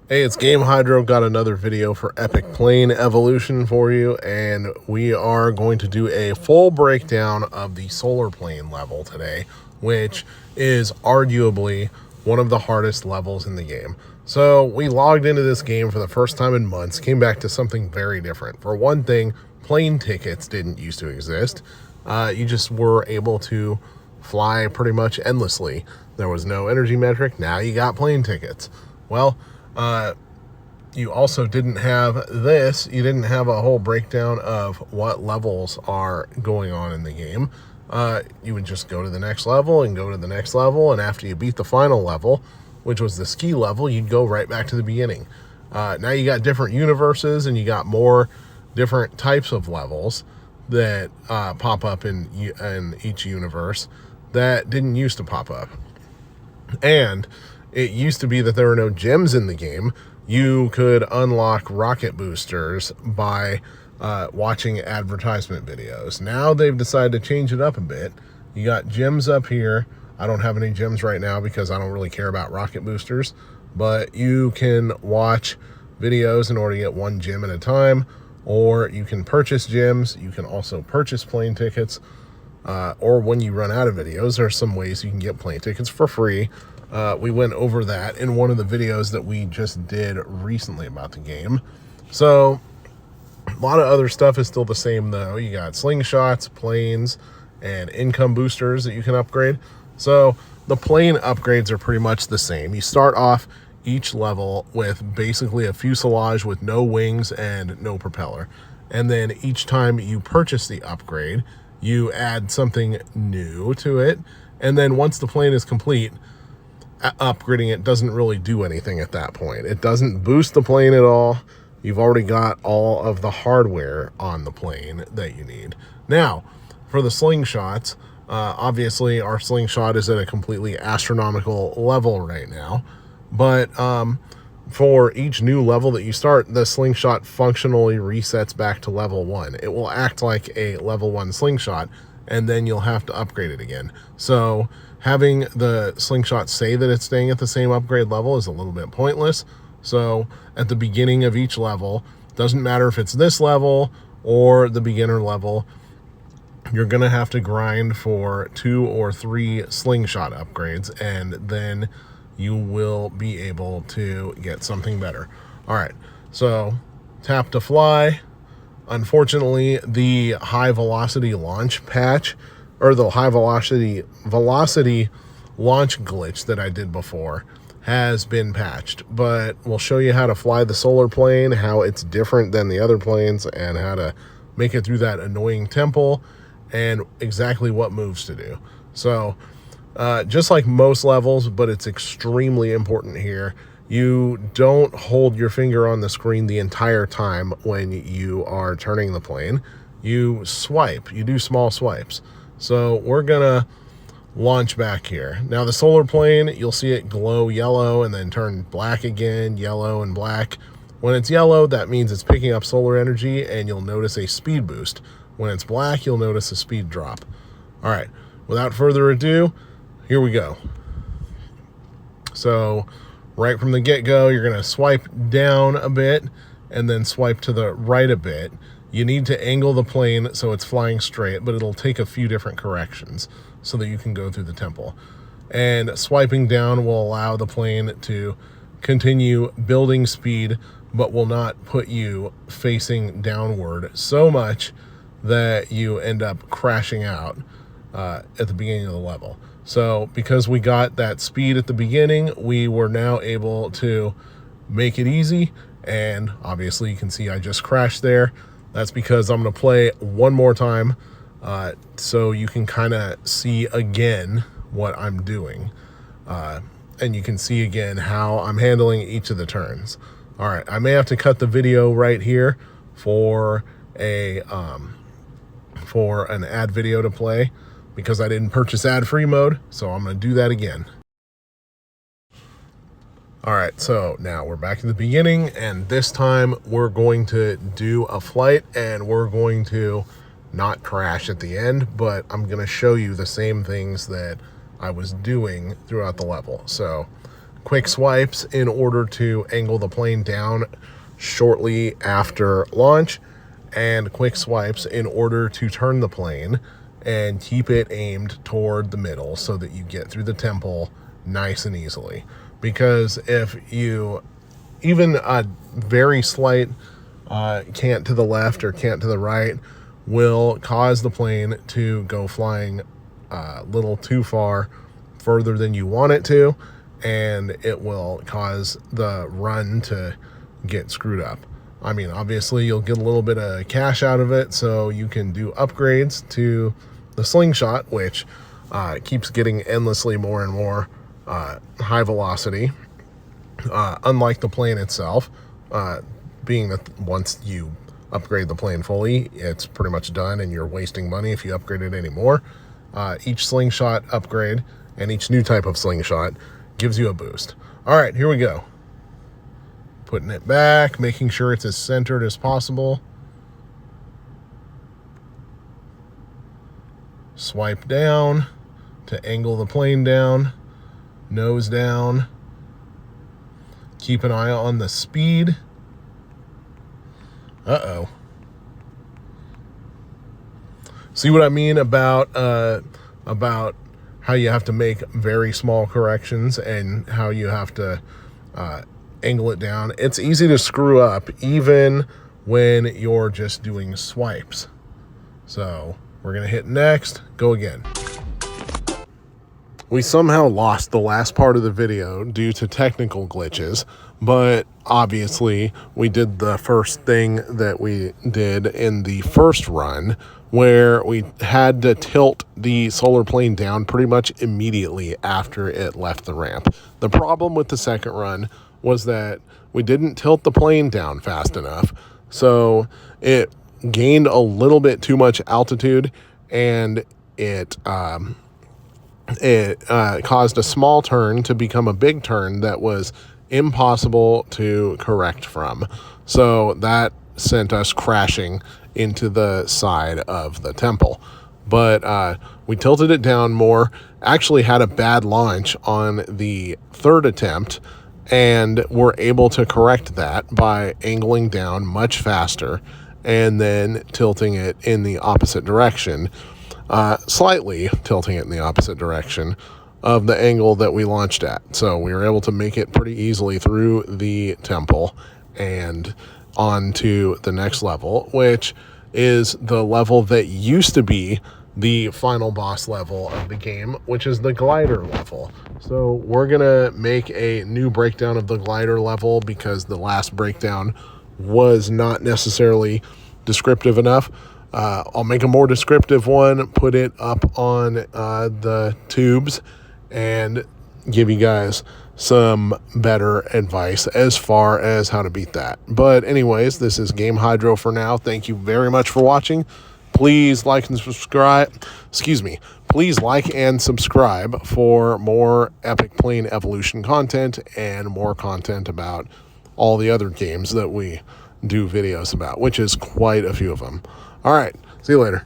Hey, it's Game Hydro. Got another video for Epic Plane Evolution for you, and we are going to do a full breakdown of the Solar Plane level today, which is arguably one of the hardest levels in the game. So we logged into this game for the first time in months, came back to something very different. For one thing, plane tickets didn't used to exist. You just were able to fly pretty much endlessly. There was no energy metric. Now you got plane tickets. Well, you also didn't have this. You didn't have a whole breakdown of what levels are going on in the game. You would just go to the next level and go to the next level, and after you beat the final level, which was the ski level, you'd go right back to the beginning. Now you got different universes, and you got more different types of levels that pop up in each universe that didn't used to pop up. And it used to be that there were no gems in the game. You could unlock rocket boosters by watching advertisement videos. Now they've decided to change it up a bit. You got gems up here. I don't have any gems right now because I don't really care about rocket boosters, but you can watch videos in order to get one gem at a time, or you can purchase gems. You can also purchase plane tickets, or when you run out of videos, there are some ways you can get plane tickets for free. We went over that in one of the videos that we just did recently about the game. So a lot of other stuff is still the same though. You got slingshots, planes, and income boosters that you can upgrade. So the plane upgrades are pretty much the same. You start off each level with basically a fuselage with no wings and no propeller. And then each time you purchase the upgrade, you add something new to it. And then once the plane is complete, upgrading it doesn't really do anything at that point. It doesn't boost the plane at all. You've already got all of the hardware on the plane that you need. Now, for the slingshots, obviously our slingshot is at a completely astronomical level right now. But for each new level that you start, the slingshot functionally resets back to level 1. It will act like a level 1 slingshot, and then you'll have to upgrade it again. So having the slingshot say that it's staying at the same upgrade level is a little bit pointless. So at the beginning of each level, doesn't matter if it's this level or the beginner level, you're going to have to grind for 2 or 3 slingshot upgrades, and then you will be able to get something better. All right, so tap to fly. Unfortunately, the high velocity launch patch, or the high velocity launch glitch that I did before, has been patched. But we'll show you how to fly the solar plane, how it's different than the other planes, and how to make it through that annoying temple, and exactly what moves to do. So just like most levels, but it's extremely important here, you don't hold your finger on the screen the entire time when you are turning the plane. You swipe. You do small swipes. So we're gonna launch back here. Now the solar plane, you'll see it glow yellow and then turn black again, yellow and black. When it's yellow, that means it's picking up solar energy, and you'll notice a speed boost. When it's black, you'll notice a speed drop. All right, without further ado, here we go. So right from the get-go, you're going to swipe down a bit and then swipe to the right a bit. You need to angle the plane so it's flying straight, but it'll take a few different corrections so that you can go through the temple. And swiping down will allow the plane to continue building speed, but will not put you facing downward so much that you end up crashing out at the beginning of the level. So because we got that speed at the beginning, we were now able to make it easy. And obviously you can see I just crashed there. That's because I'm going to play one more time so you can kind of see again what I'm doing. And you can see again how I'm handling each of the turns. All right, I may have to cut the video right here for an ad video to play, because I didn't purchase ad-free mode, so I'm going to do that again. All right, so now we're back to the beginning, and this time we're going to do a flight, and we're going to not crash at the end, but I'm going to show you the same things that I was doing throughout the level. So quick swipes in order to angle the plane down shortly after launch, and quick swipes in order to turn the plane and keep it aimed toward the middle so that you get through the temple nice and easily. Because if you, even a very slight cant to the left or cant to the right will cause the plane to go flying a little too far further than you want it to, and it will cause the run to get screwed up. I mean, obviously you'll get a little bit of cash out of it, so you can do upgrades to the slingshot, which keeps getting endlessly more and more high velocity, unlike the plane itself, being that once you upgrade the plane fully, it's pretty much done and you're wasting money if you upgrade it anymore. Each slingshot upgrade and each new type of slingshot gives you a boost. All right, here we go. Putting it back, making sure it's as centered as possible. Swipe down to angle the plane down, nose down. Keep an eye on the speed. Uh-oh. See what I mean about how you have to make very small corrections and how you have to angle it down? It's easy to screw up even when you're just doing swipes. So we're going to hit next, go again. We somehow lost the last part of the video due to technical glitches, but obviously we did the first thing that we did in the first run, where we had to tilt the solar plane down pretty much immediately after it left the ramp. The problem with the second run was that we didn't tilt the plane down fast enough, so it gained a little bit too much altitude, and it caused a small turn to become a big turn that was impossible to correct from. So that sent us crashing into the side of the temple. But we tilted it down more, actually had a bad launch on the third attempt, and were able to correct that by angling down much faster and then tilting it in the opposite direction, slightly tilting it in the opposite direction of the angle that we launched at. So we were able to make it pretty easily through the temple and on to the next level, which is the level that used to be the final boss level of the game, which is the glider level. So we're gonna make a new breakdown of the glider level because the last breakdown was not necessarily descriptive enough. I'll make a more descriptive one, put it up on the tubes, and give you guys some better advice as far as how to beat that. But anyways, this is Game Hydro for now. Thank you very much for watching. Please like and subscribe. Please like and subscribe for more Epic Plane Evolution content and more content about all the other games that we do videos about, which is quite a few of them. All right, see you later.